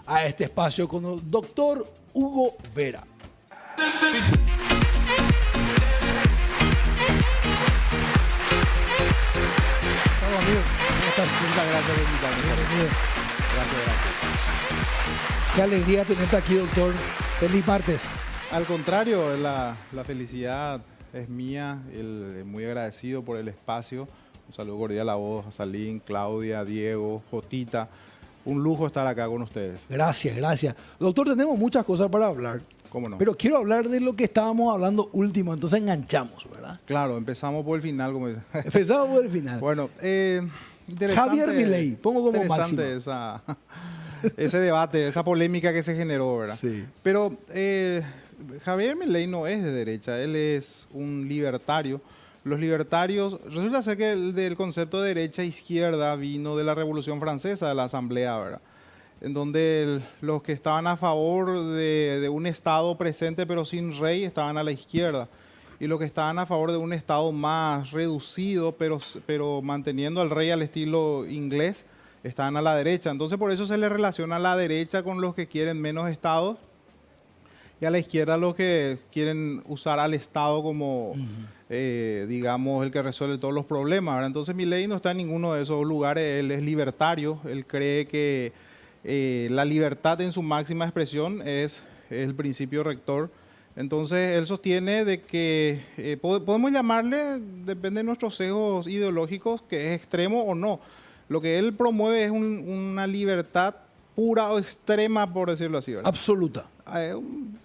a este espacio con el doctor Hugo Vera. Hola, amigo. ¿Cómo estás? Muchas gracias por invitarme. Bienvenido. Gracias. Qué alegría tenerte aquí, doctor. Feliz martes. Al contrario, la felicidad es mía, muy agradecido por el espacio. Un saludo cordial a vos, a Salín, Claudia, Diego, Jotita. Un lujo estar acá con ustedes. Gracias, gracias. Doctor, tenemos muchas cosas para hablar. ¿Cómo no? Pero quiero hablar de lo que estábamos hablando último, entonces enganchamos, ¿verdad? Claro, empezamos por el final. Como... Empezamos por el final. Bueno, interesante. Javier Milei, pongo como máximo. Interesante ese debate, esa polémica que se generó, ¿verdad? Sí. Pero Javier Milei no es de derecha, él es un libertario. Los libertarios, resulta ser que del concepto de derecha-izquierda vino de la Revolución Francesa, de la Asamblea, ¿verdad? En donde los que estaban a favor de un Estado presente pero sin rey estaban a la izquierda. Y los que estaban a favor de un Estado más reducido pero manteniendo al rey al estilo inglés estaban a la derecha. Entonces por eso se le relaciona a la derecha con los que quieren menos Estados y a la izquierda los que quieren usar al Estado como, digamos, el que resuelve todos los problemas, ¿verdad? Entonces Milei no está en ninguno de esos lugares, él es libertario, él cree que la libertad en su máxima expresión es el principio rector. Entonces él sostiene de que podemos llamarle, depende de nuestros sesgos ideológicos, que es extremo o no. Lo que él promueve es una libertad pura o extrema, por decirlo así, ¿verdad? Absoluta.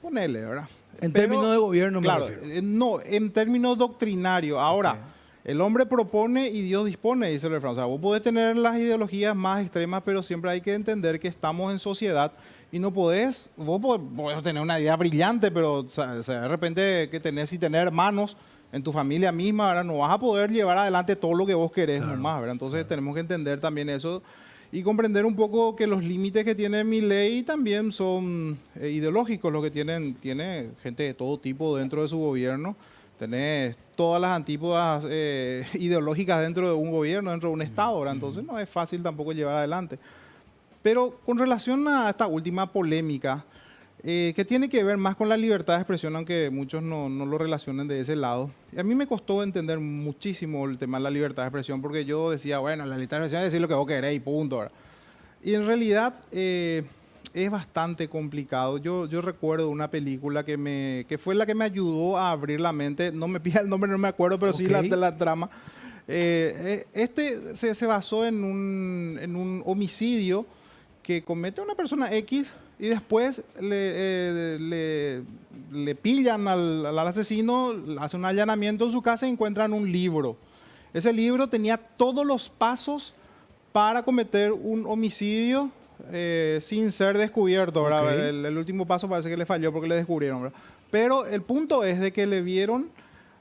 Ponele, ¿verdad? En términos de gobierno, claro, me refiero. no, en términos doctrinarios. Ahora, Ok. el hombre propone y Dios dispone, dice el refrán. O sea, vos podés tener las ideologías más extremas, pero siempre hay que entender que estamos en sociedad y no podés, podés tener una idea brillante, pero o sea, de repente que tenés y tener hermanos en tu familia misma, ¿verdad? No vas a poder llevar adelante todo lo que vos querés nomás, ¿verdad? Entonces tenemos que entender también eso y comprender un poco que los límites que tiene Milei también son ideológicos, lo que tiene gente de todo tipo dentro de su gobierno. Tenés todas las antípodas ideológicas dentro de un gobierno, dentro de un Estado, ¿verdad? Entonces no es fácil tampoco llevar adelante. Pero con relación a esta última polémica, que tiene que ver más con la libertad de expresión, aunque muchos no lo relacionen de ese lado. Y a mí me costó entender muchísimo el tema de la libertad de expresión, porque yo decía, bueno, la libertad de expresión es decir lo que vos querés y punto, ¿verdad? Y en realidad es bastante complicado. Yo recuerdo una película que fue la que me ayudó a abrir la mente. No me pida el nombre, no me acuerdo, pero sí la trama. Se basó en un homicidio que comete una persona X y después le pillan al asesino, hacen un allanamiento en su casa y encuentran un libro. Ese libro tenía todos los pasos para cometer un homicidio sin ser descubierto, ¿verdad? Ok. El último paso parece que le falló porque le descubrieron, ¿verdad? Pero el punto es de que le vieron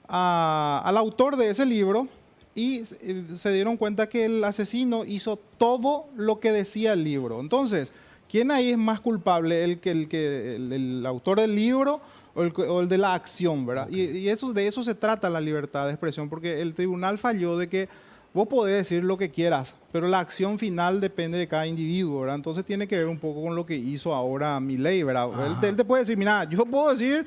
al autor de ese libro y se dieron cuenta que el asesino hizo todo lo que decía el libro. Entonces, ¿quién ahí es más culpable? ¿El autor del libro o el de la acción, ¿verdad? Y de eso se trata la libertad de expresión, porque el tribunal falló de que vos podés decir lo que quieras, pero la acción final depende de cada individuo, ¿verdad? Entonces tiene que ver un poco con lo que hizo ahora Milei, ¿verdad? Él te puede decir, mira, yo puedo decir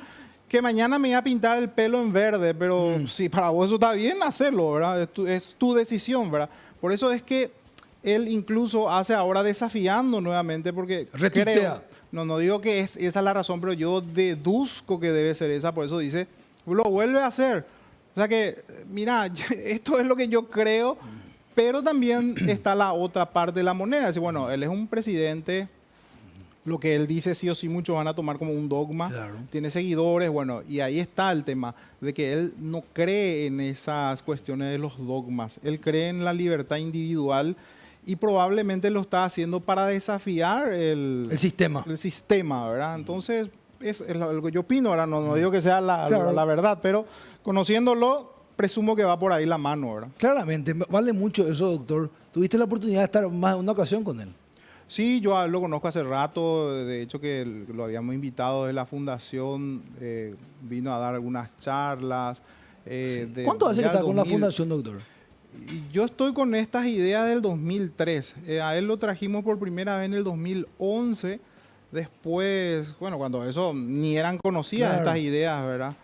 que mañana me voy a pintar el pelo en verde, pero si para vos eso está bien, hacerlo, ¿verdad? Es tu decisión, ¿verdad? Por eso es que él incluso hace ahora desafiando nuevamente, porque Retuitea. no digo que esa es la razón, pero yo deduzco que debe ser esa, por eso dice, lo vuelve a hacer. O sea que, mira, esto es lo que yo creo, pero también está la otra parte de la moneda. Es bueno, él es un presidente, lo que él dice sí o sí muchos van a tomar como un dogma, Claro. tiene seguidores, bueno, y ahí está el tema de que él no cree en esas cuestiones de los dogmas, él cree en la libertad individual y probablemente lo está haciendo para desafiar El sistema. el sistema, ¿verdad? Entonces, es lo que yo opino, ahora no digo que sea Claro. la verdad, pero conociéndolo, presumo que va por ahí la mano, ¿verdad? Claramente, vale mucho eso, doctor. ¿Tuviste la oportunidad de estar más de una ocasión con él? Sí, yo lo conozco hace rato, de hecho que lo habíamos invitado de la fundación, vino a dar algunas charlas. ¿Cuánto hace que ya está con la 2000. fundación, doctor? Y yo estoy con estas ideas del 2003. A él lo trajimos por primera vez en el 2011 Después, bueno, cuando eso ni eran conocidas Claro. estas ideas, ¿verdad?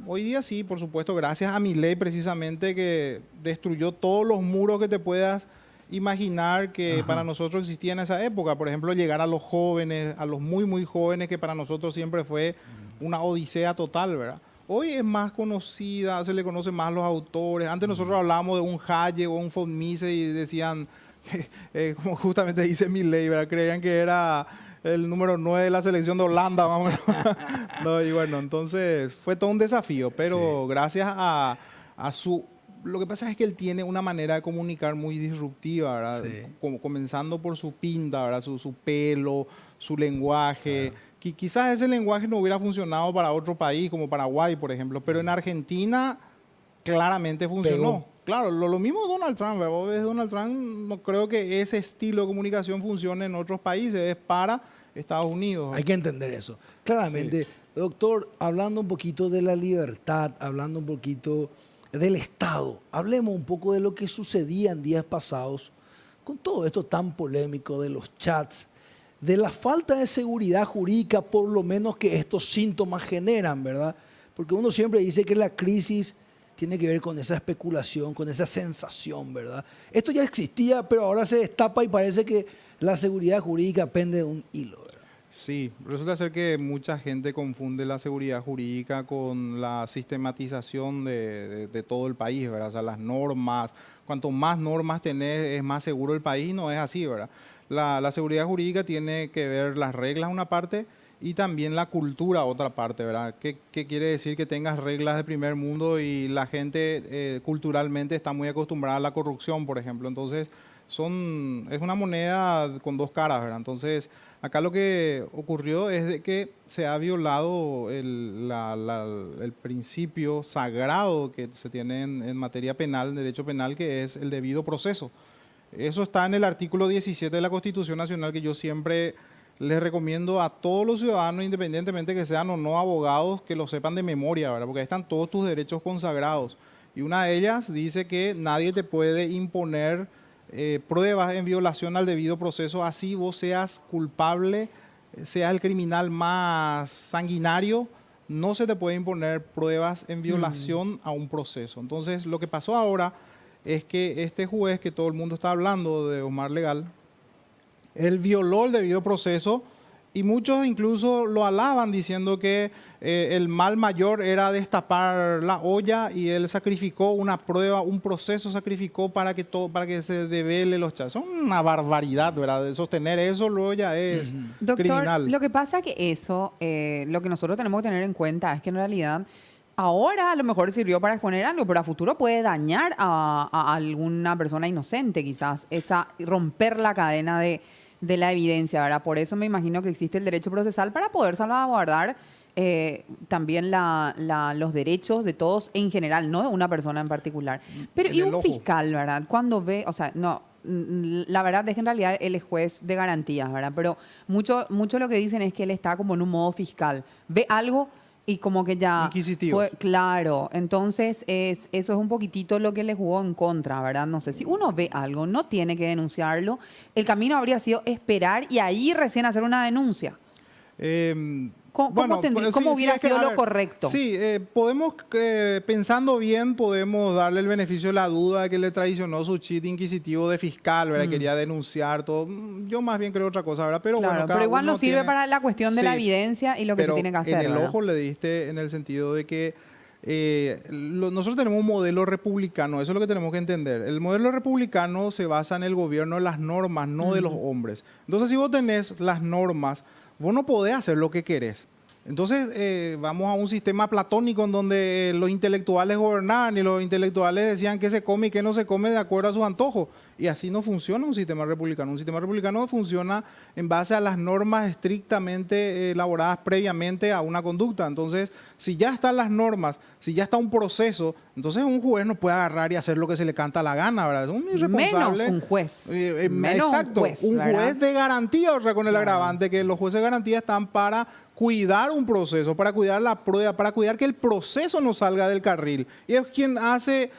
Hoy día sí, por supuesto, gracias a mi ley precisamente que destruyó todos los muros que te puedas imaginar que Ajá. para nosotros existían en esa época. Por ejemplo, llegar a los jóvenes, a los muy, muy jóvenes, que para nosotros siempre fue una odisea total, ¿verdad? Hoy es más conocida, se le conoce más a los autores. Antes nosotros hablábamos de un Hayek o un von Mises y decían, como justamente dice mi ley, ¿verdad? Creían que era el número 9 de la selección de Holanda, más o menos. No, y bueno, entonces fue todo un desafío, pero gracias a su... Lo que pasa es que él tiene una manera de comunicar muy disruptiva, ¿verdad? Sí. Como comenzando por su pinta, ¿verdad? Su pelo, su lenguaje. Quizás ese lenguaje no hubiera funcionado para otro país, como Paraguay, por ejemplo, pero en Argentina claramente funcionó. Pegó. Claro, lo mismo Donald Trump, ¿verdad? Vos ves Donald Trump, no creo que ese estilo de comunicación funcione en otros países, es para Estados Unidos. Hay que entender eso. Claramente, doctor, hablando un poquito de la libertad, hablando un poquito del Estado, hablemos un poco de lo que sucedía en días pasados con todo esto tan polémico de los chats, de la falta de seguridad jurídica, por lo menos que estos síntomas generan, ¿verdad? Porque uno siempre dice que la crisis tiene que ver con esa especulación, con esa sensación, ¿verdad? Esto ya existía, pero ahora se destapa y parece que la seguridad jurídica pende de un hilo, ¿verdad? Sí, resulta ser que mucha gente confunde la seguridad jurídica con la sistematización de todo el país, ¿verdad? O sea, las normas, cuanto más normas tenés, es más seguro el país, no es así, ¿verdad? La seguridad jurídica tiene que ver las reglas una parte y también la cultura otra parte, ¿verdad? ¿Qué quiere decir que tengas reglas de primer mundo y la gente culturalmente está muy acostumbrada a la corrupción, por ejemplo? Entonces, es una moneda con dos caras, ¿verdad? Entonces, acá lo que ocurrió es de que se ha violado el principio sagrado que se tiene en materia penal, en derecho penal, que es el debido proceso. Eso está en el artículo 17 de la Constitución Nacional, que yo siempre les recomiendo a todos los ciudadanos, independientemente que sean o no abogados, que lo sepan de memoria, ¿verdad? Porque ahí están todos tus derechos consagrados. Y una de ellas dice que nadie te puede imponer pruebas en violación al debido proceso, así vos seas culpable, seas el criminal más sanguinario, no se te puede imponer pruebas en violación a un proceso. Entonces, lo que pasó ahora es que este juez que todo el mundo está hablando, de Omar Legal, él violó el debido proceso y muchos incluso lo alaban diciendo que el mal mayor era destapar la olla y él sacrificó una prueba, un proceso sacrificó para que se devele los chats. Son una barbaridad, ¿verdad? De sostener eso luego ya es Doctor, criminal. lo que pasa que eso, lo que nosotros tenemos que tener en cuenta es que en realidad ahora a lo mejor sirvió para exponer algo, pero a futuro puede dañar a alguna persona inocente quizás, romper la cadena de la evidencia, ¿verdad? Por eso me imagino que existe el derecho procesal para poder salvaguardar también los derechos de todos en general, no de una persona en particular. Pero En y el un ojo. fiscal, ¿verdad? Cuando ve, o sea, no, la verdad es que en realidad él es juez de garantías, ¿verdad? Pero mucho lo que dicen es que él está como en un modo fiscal. Ve algo y como que ya... Inquisitivo. Claro, entonces eso es un poquitito lo que le jugó en contra, ¿verdad? No sé, si uno ve algo, no tiene que denunciarlo. El camino habría sido esperar y ahí recién hacer una denuncia. ¿Cómo sí, hubiera es que, sido a lo ver, correcto? Sí, podemos, pensando bien, podemos darle el beneficio de la duda de que le traicionó su cheat inquisitivo de fiscal, ¿verdad? Quería denunciar todo. Yo más bien creo otra cosa, ¿verdad? Pero Claro, bueno, pero cada igual uno nos sirve tiene- para la cuestión de la Sí, evidencia y lo que se pero tiene que hacer, en el ¿verdad? ojo le diste en el sentido de que nosotros tenemos un modelo republicano, eso es lo que tenemos que entender. El modelo republicano se basa en el gobierno de las normas, no de los hombres. Entonces, si vos tenés las normas, vos no podés hacer lo que querés. Entonces, vamos a un sistema platónico en donde los intelectuales gobernaban y los intelectuales decían qué se come y qué no se come de acuerdo a sus antojos. Y así no funciona un sistema republicano. Un sistema republicano funciona en base a las normas estrictamente elaboradas previamente a una conducta. Entonces, si ya están las normas, si ya está un proceso, entonces un juez no puede agarrar y hacer lo que se le canta la gana, ¿verdad? Es un irresponsable. Menos un juez. Menos Exacto, un ¿verdad? juez de garantía, o sea, con el agravante que los jueces de garantía están para cuidar un proceso, para cuidar la prueba, para cuidar que el proceso no salga del carril. Y es quien hace,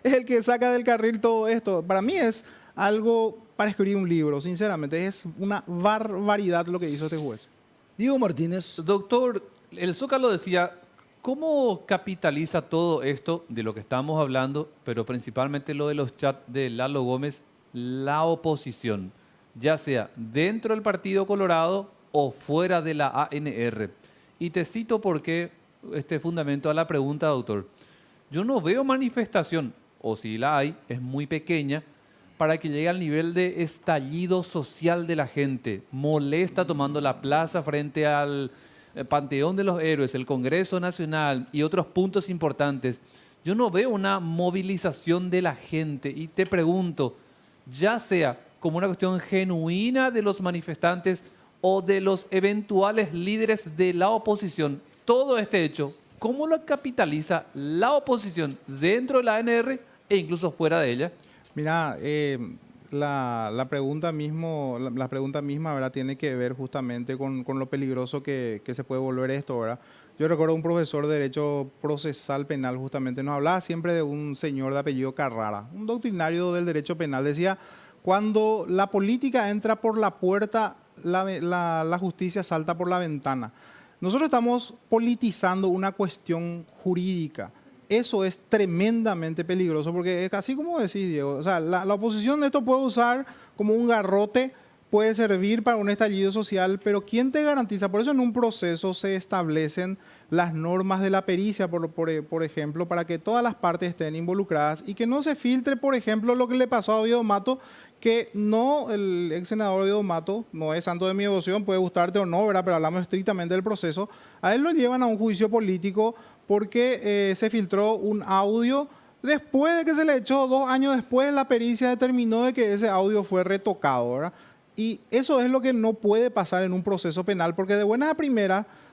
es el que saca del carril todo esto. Para mí es algo para escribir un libro, sinceramente. Es una barbaridad lo que hizo este juez. Diego Martínez, Doctor, el Zócalo decía, ¿cómo capitaliza todo esto de lo que estamos hablando, pero principalmente lo de los chats de Lalo Gómez, la oposición, ya sea dentro del Partido Colorado o fuera de la ANR? Y te cito porque este fundamento a la pregunta, doctor. Yo no veo manifestación, o si la hay, es muy pequeña, para que llegue al nivel de estallido social de la gente, molesta tomando la plaza frente al Panteón de los Héroes, el Congreso Nacional y otros puntos importantes. Yo no veo una movilización de la gente y te pregunto, ya sea como una cuestión genuina de los manifestantes o de los eventuales líderes de la oposición, todo este hecho, ¿cómo lo capitaliza la oposición dentro de la ANR e incluso fuera de ella? Mira, la pregunta misma, ¿verdad? Tiene que ver justamente con lo peligroso que se puede volver esto, ¿verdad? Yo recuerdo un profesor de Derecho Procesal Penal justamente nos hablaba siempre de un señor de apellido Carrara, un doctrinario del derecho penal. Decía, cuando la política entra por la puerta, la justicia salta por la ventana. Nosotros estamos politizando una cuestión jurídica. Eso es tremendamente peligroso porque es así como decís, Diego. O sea, la oposición esto puede usar como un garrote, puede servir para un estallido social, pero ¿quién te garantiza? Por eso en un proceso se establecen las normas de la pericia, por ejemplo, para que todas las partes estén involucradas y que no se filtre, por ejemplo, lo que le pasó a Oviedo Mato, que no, el ex senador Oviedo Mato, no es santo de mi devoción, puede gustarte o no, ¿verdad? Pero hablamos estrictamente del proceso. A él lo llevan a un juicio político porque se filtró un audio después de que se le echó 2 años después, la pericia determinó de que ese audio fue retocado, ¿verdad? Y eso es lo que no puede pasar en un proceso penal, porque de buenas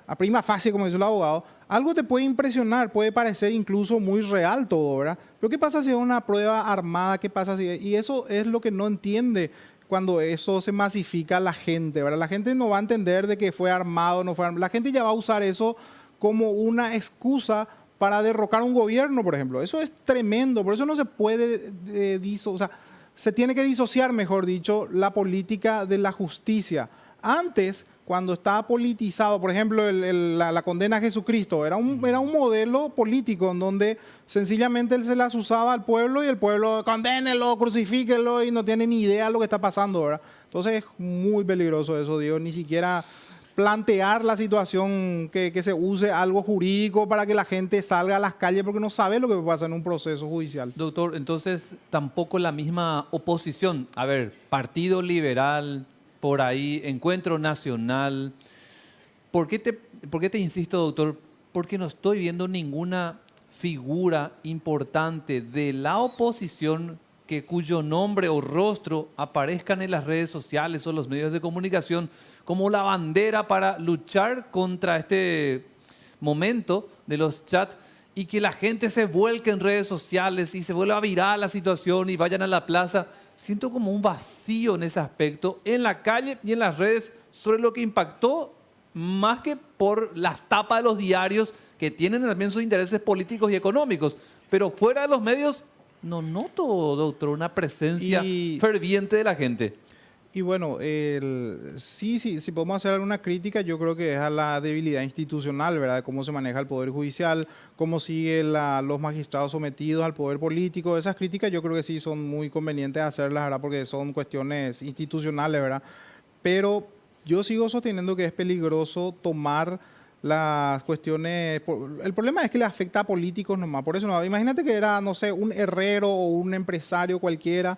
a prima facie, como dice el abogado, algo te puede impresionar, puede parecer incluso muy real todo, ¿verdad? Pero ¿qué pasa si es una prueba armada? ¿Qué pasa si...? Y eso es lo que no entiende cuando eso se masifica a la gente, ¿verdad? La gente no va a entender de que fue armado, no fue armado. La gente ya va a usar eso como una excusa para derrocar un gobierno, por ejemplo. Eso es tremendo, por eso no se puede se tiene que disociar, mejor dicho, la política de la justicia. Antes, cuando estaba politizado, por ejemplo, la condena a Jesucristo, era un modelo político en donde sencillamente él se las usaba al pueblo y el pueblo, condénelo, crucifíquelo y no tiene ni idea de lo que está pasando, ¿verdad? Entonces es muy peligroso eso, Dios, ni siquiera plantear la situación que se use algo jurídico para que la gente salga a las calles porque no sabe lo que pasa en un proceso judicial. Doctor, entonces tampoco la misma oposición. A ver, Partido Liberal, por ahí, Encuentro Nacional. ¿Por qué te insisto, doctor? Porque no estoy viendo ninguna figura importante de la oposición cuyo nombre o rostro aparezcan en las redes sociales o los medios de comunicación como la bandera para luchar contra este momento de los chats y que la gente se vuelque en redes sociales y se vuelva viral la situación y vayan a la plaza. Siento como un vacío en ese aspecto, en la calle y en las redes, sobre lo que impactó más que por las tapas de los diarios que tienen también sus intereses políticos y económicos. Pero fuera de los medios, no noto, doctor, una presencia ferviente de la gente. Y bueno, sí, podemos hacer alguna crítica, yo creo que es a la debilidad institucional, ¿verdad? De cómo se maneja el Poder Judicial, cómo siguen los magistrados sometidos al poder político. Esas críticas yo creo que sí son muy convenientes hacerlas, ¿verdad? Porque son cuestiones institucionales, ¿verdad? Pero yo sigo sosteniendo que es peligroso tomar las cuestiones... El problema es que le afecta a políticos nomás, por eso no. Imagínate que era, no sé, un herrero o un empresario cualquiera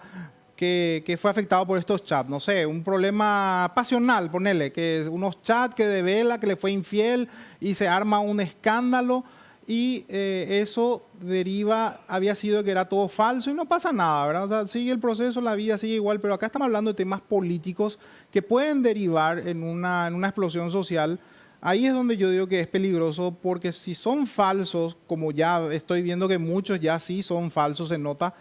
que fue afectado por estos chats, no sé, un problema pasional, ponele, que es unos chats que devela que le fue infiel y se arma un escándalo y eso había sido que era todo falso y no pasa nada, ¿verdad? O sea, sigue el proceso, la vida sigue igual, pero acá estamos hablando de temas políticos que pueden derivar en una explosión social. Ahí es donde yo digo que es peligroso porque si son falsos, como ya estoy viendo que muchos ya sí son falsos, se nota,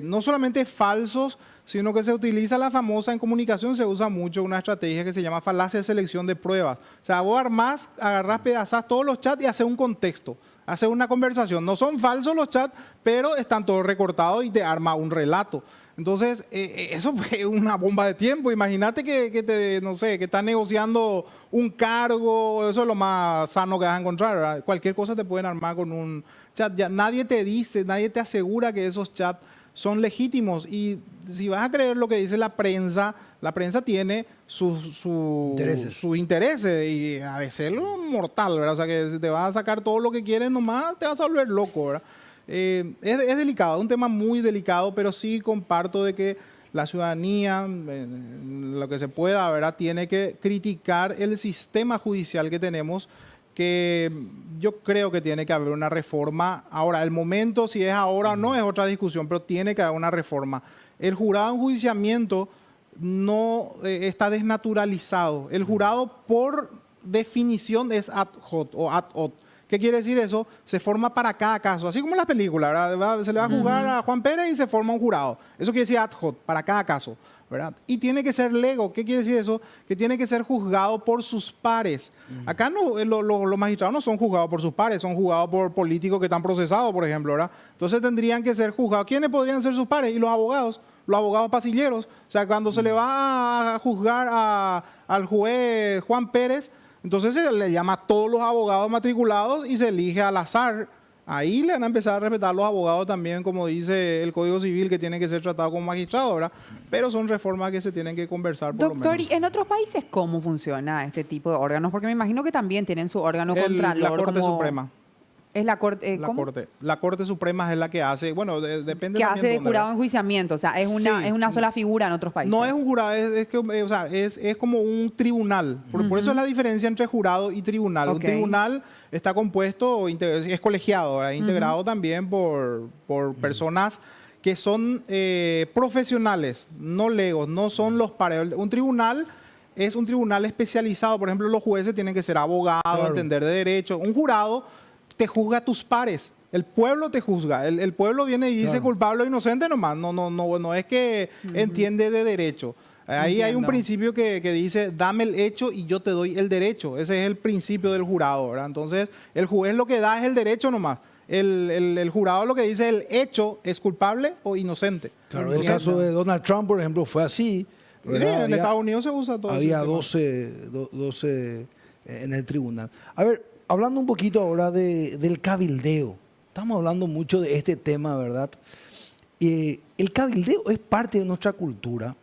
no solamente falsos, sino que se utiliza la famosa, en comunicación se usa mucho una estrategia que se llama falacia de selección de pruebas. O sea, vos agarrás, pedazás todos los chats y haces un contexto, haces una conversación. No son falsos los chats, pero están todos recortados y te arma un relato. Entonces, eso fue una bomba de tiempo. Imagínate no sé, que estás negociando un cargo, eso es lo más sano que vas a encontrar, ¿verdad? Cualquier cosa te pueden armar con un chat. Ya nadie te dice, nadie te asegura que esos chats son legítimos. Y si vas a creer lo que dice la prensa tiene sus intereses y a veces lo mortal, ¿verdad? O sea, que si te vas a sacar todo lo que quieres nomás, te vas a volver loco, ¿verdad? Es delicado, es un tema muy delicado, pero sí comparto de que la ciudadanía, lo que se pueda, ¿verdad?, tiene que criticar el sistema judicial que tenemos, que yo creo que tiene que haber una reforma. Ahora, el momento, si es ahora o no, es otra discusión, pero tiene que haber una reforma. El jurado de enjuiciamiento no está desnaturalizado. El jurado, por definición, es ad hoc o ad hoc. ¿Qué quiere decir eso? Se forma para cada caso, así como en la película, ¿verdad? Se le va a juzgar a Juan Pérez y se forma un jurado. Eso quiere decir ad hoc, para cada caso, ¿verdad? Y tiene que ser lego. ¿Qué quiere decir eso? Que tiene que ser juzgado por sus pares. Acá no, los magistrados no son juzgados por sus pares, son juzgados por políticos que están procesados, por ejemplo, ¿verdad? Entonces tendrían que ser juzgados. ¿Quiénes podrían ser sus pares? Y los abogados pasilleros. O sea, cuando se le va a juzgar al juez Juan Pérez, entonces se le llama a todos los abogados matriculados y se elige al azar. Ahí le van a empezar a respetar los abogados también, como dice el Código Civil, que tienen que ser tratados como magistrados, ¿verdad? Pero son reformas que se tienen que conversar por Doctor, lo menos. ¿y en otros países cómo funciona este tipo de órganos? Porque me imagino que también tienen su órgano contralor. La Corte como... Suprema. Es la Corte, ¿cómo? La Corte Suprema es la que hace, bueno, depende Que también hace de dónde, jurado ¿verdad? de enjuiciamiento, o sea, es una sola figura en otros países. No es un jurado, o sea, es como un tribunal. Por eso es la diferencia entre jurado y tribunal. Ok. Un tribunal está compuesto, es colegiado, ¿verdad? Integrado también por personas que son profesionales, no legos, no son los pares. Un tribunal es un tribunal especializado. Por ejemplo, los jueces tienen que ser abogados, Claro. entender de derecho. Un jurado te juzga a tus pares. El pueblo te juzga. El pueblo viene y dice Claro. culpable o inocente nomás. No es que entiende de derecho. Ahí hay un Entiendo. principio que dice, dame el hecho y yo te doy el derecho. Ese es el principio del jurado, ¿verdad? Entonces, el juez lo que da es el derecho nomás. El jurado lo que dice, el hecho es culpable o inocente. Claro, el caso de Donald Trump, por ejemplo, fue así. Sí, ¿verdad? en Estados Unidos se usa todo Había ese sistema. 12 en el tribunal. A ver, hablando un poquito ahora del cabildeo. Estamos hablando mucho de este tema, ¿verdad? El cabildeo es parte de nuestra cultura.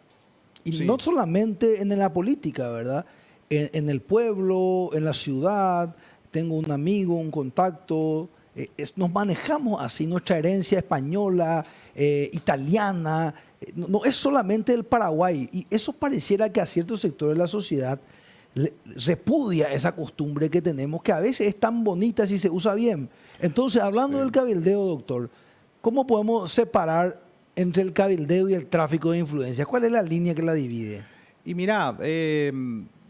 Y Sí. no solamente en la política, ¿verdad? En el pueblo, en la ciudad. Tengo un amigo, un contacto. Nos manejamos así, nuestra herencia española, italiana. No es solamente el Paraguay. Y eso pareciera que a ciertos sectores de la sociedad repudia esa costumbre que tenemos, que a veces es tan bonita si se usa bien. Entonces, hablando del cabildeo, doctor, ¿cómo podemos separar entre el cabildeo y el tráfico de influencias? ¿Cuál es la línea que la divide? Y mira, es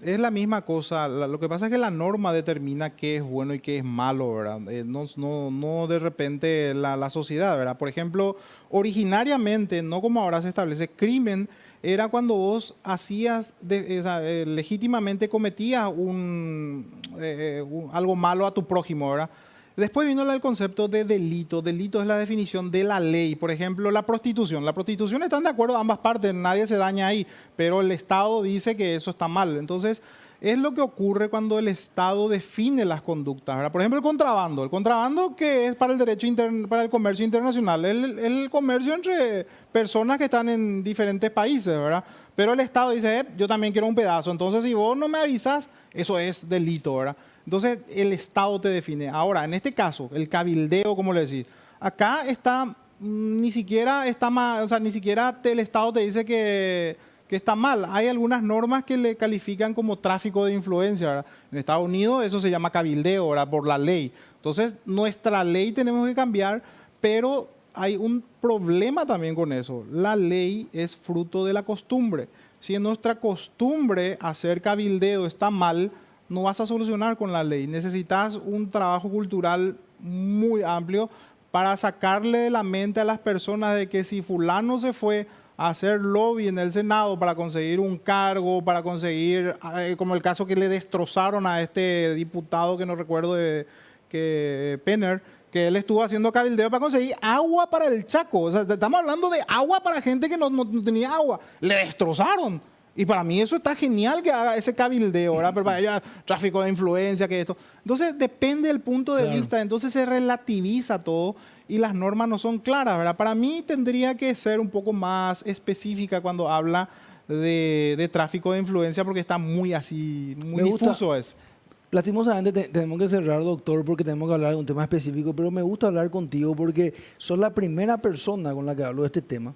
la misma cosa. Lo que pasa es que la norma determina qué es bueno y qué es malo, ¿verdad? No de repente la sociedad, ¿verdad? Por ejemplo, originariamente, no como ahora se establece, crimen era cuando vos hacías, legítimamente cometías algo malo a tu prójimo, ¿verdad? Después vino el concepto de delito. Delito es la definición de la ley. Por ejemplo, la prostitución. La prostitución están de acuerdo ambas partes, nadie se daña ahí, pero el Estado dice que eso está mal. Entonces, es lo que ocurre cuando el Estado define las conductas, ¿verdad? Por ejemplo, el contrabando. El contrabando, que es para el derecho para el comercio internacional, el comercio entre personas que están en diferentes países, ¿verdad? Pero el Estado dice, yo también quiero un pedazo. Entonces, si vos no me avisas, eso es delito, ¿verdad? Entonces, el Estado te define. Ahora, en este caso, el cabildeo, como le decís, acá está, ni siquiera está mal, o sea, ni siquiera el Estado te dice que está mal. Hay algunas normas que le califican como tráfico de influencia, ¿verdad? En Estados Unidos eso se llama cabildeo, ¿verdad? Por la ley. Entonces, nuestra ley tenemos que cambiar, pero hay un problema también con eso. La ley es fruto de la costumbre. Si en nuestra costumbre hacer cabildeo está mal, no vas a solucionar con la ley. Necesitas un trabajo cultural muy amplio para sacarle de la mente a las personas de que si fulano se fue a hacer lobby en el Senado para conseguir un cargo, para conseguir, como el caso que le destrozaron a este diputado que no recuerdo, que Penner, que él estuvo haciendo cabildeo para conseguir agua para el Chaco. O sea, estamos hablando de agua para gente que no tenía agua. Le destrozaron. Y para mí eso está genial que haga ese cabildeo, ¿verdad? Pero para allá, tráfico de influencia, que esto. Entonces, depende del punto de vista. Entonces, se relativiza todo y las normas no son claras, ¿verdad? Para mí tendría que ser un poco más específica cuando habla de tráfico de influencia porque está muy así, muy difuso eso. Lastimosamente tenemos que cerrar, doctor, porque tenemos que hablar de un tema específico, pero me gusta hablar contigo porque sos la primera persona con la que hablo de este tema.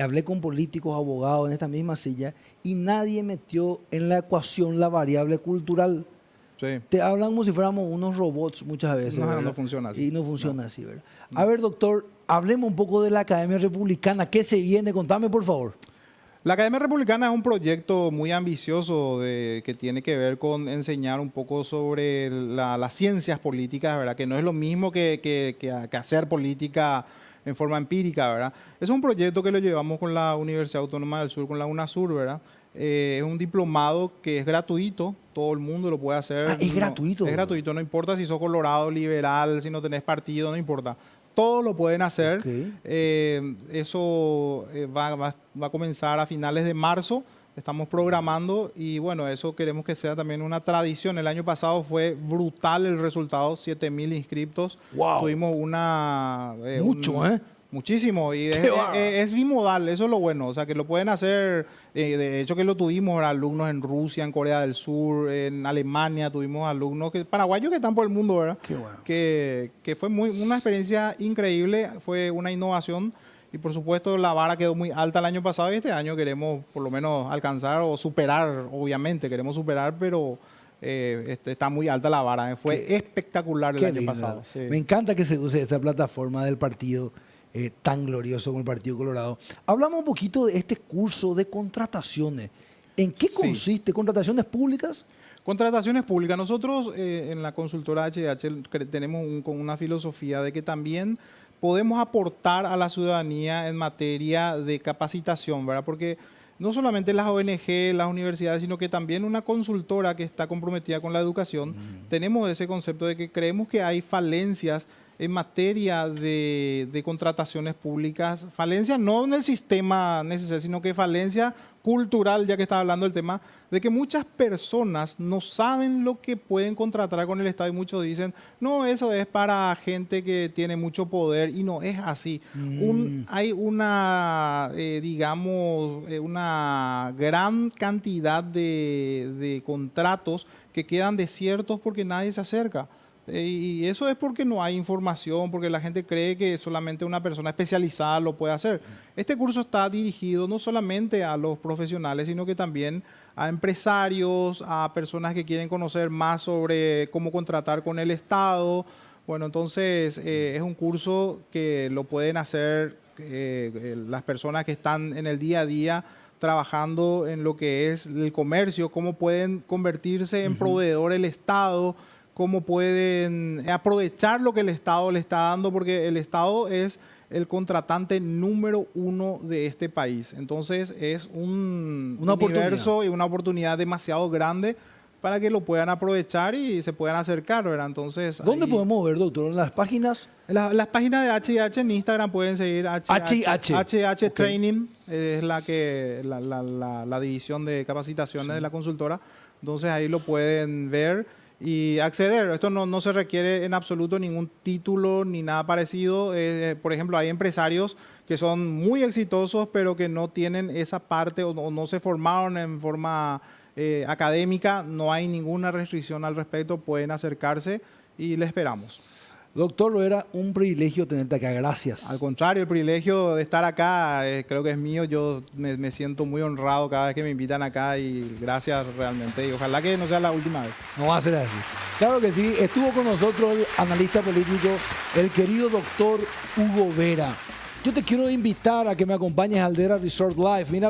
Hablé con políticos, abogados en esta misma silla y nadie metió en la ecuación la variable cultural. Sí. Te hablan como si fuéramos unos robots muchas veces. No funciona así. Y no funciona así, ¿verdad? A ver, doctor, hablemos un poco de la Academia Republicana. ¿Qué se viene? Contame, por favor. La Academia Republicana es un proyecto muy ambicioso que tiene que ver con enseñar un poco sobre las ciencias políticas, ¿verdad? Que no es lo mismo que hacer política en forma empírica, ¿verdad? Es un proyecto que lo llevamos con la Universidad Autónoma del Sur, con la UNASUR, ¿verdad? Es un diplomado que es gratuito, todo el mundo lo puede hacer. ¿Es gratuito? Es gratuito, no importa si sos colorado, liberal, si no tenés partido, no importa. Todos lo pueden hacer. Okay. Eso va a comenzar a finales de marzo. Estamos programando y bueno, eso queremos que sea también una tradición. El año pasado fue brutal el resultado, 7,000 inscriptos. Wow. Tuvimos Mucho, muchísimo. Y es bimodal, eso es lo bueno. O sea, que lo pueden hacer, de hecho que lo tuvimos alumnos en Rusia, en Corea del Sur, en Alemania, tuvimos alumnos paraguayos que están por el mundo, ¿verdad? Qué bueno. Que fue una experiencia increíble, fue una innovación. Y por supuesto la vara quedó muy alta el año pasado y este año queremos por lo menos alcanzar o superar, obviamente queremos superar, pero está muy alta la vara. Fue espectacular el año pasado. Sí. Me encanta que se use esta plataforma del partido tan glorioso como el Partido Colorado. Hablamos un poquito de este curso de contrataciones. ¿En qué consiste? ¿Contrataciones públicas? Contrataciones públicas. Nosotros en la consultora HH tenemos con una filosofía de que también podemos aportar a la ciudadanía en materia de capacitación, ¿verdad? Porque no solamente las ONG, las universidades, sino que también una consultora que está comprometida con la educación, tenemos ese concepto de que creemos que hay falencias en materia de contrataciones públicas, falencias no en el sistema necesario, sino que falencia cultural, ya que está hablando del tema, de que muchas personas no saben lo que pueden contratar con el Estado y muchos dicen, no, eso es para gente que tiene mucho poder y no es así. Hay una, una gran cantidad de contratos que quedan desiertos porque nadie se acerca. Y eso es porque no hay información, porque la gente cree que solamente una persona especializada lo puede hacer. Este curso está dirigido no solamente a los profesionales, sino que también a empresarios, a personas que quieren conocer más sobre cómo contratar con el Estado. Bueno, entonces es un curso que lo pueden hacer las personas que están en el día a día trabajando en lo que es el comercio, cómo pueden convertirse en proveedor del Estado, cómo pueden aprovechar lo que el Estado le está dando, porque el Estado es el contratante número 1 de este país. Entonces es un universo y una oportunidad demasiado grande para que lo puedan aprovechar y se puedan acercar, ¿verdad? Entonces, ¿dónde podemos ver, doctor? ¿En las páginas? Las páginas de HH en Instagram pueden seguir HH Training, es la división de capacitaciones de la consultora. Entonces ahí lo pueden ver y acceder. Esto no se requiere en absoluto ningún título ni nada parecido. Por ejemplo, hay empresarios que son muy exitosos pero que no tienen esa parte o no se formaron en forma académica. No hay ninguna restricción al respecto. Pueden acercarse y le esperamos. Doctor, era un privilegio tenerte acá. Gracias. Al contrario, el privilegio de estar acá creo que es mío. Yo me siento muy honrado cada vez que me invitan acá y gracias realmente. Y ojalá que no sea la última vez. No va a ser así. Claro que sí. Estuvo con nosotros el analista político, el querido doctor Hugo Vera. Yo te quiero invitar a que me acompañes al Aldera Resort Live. Mira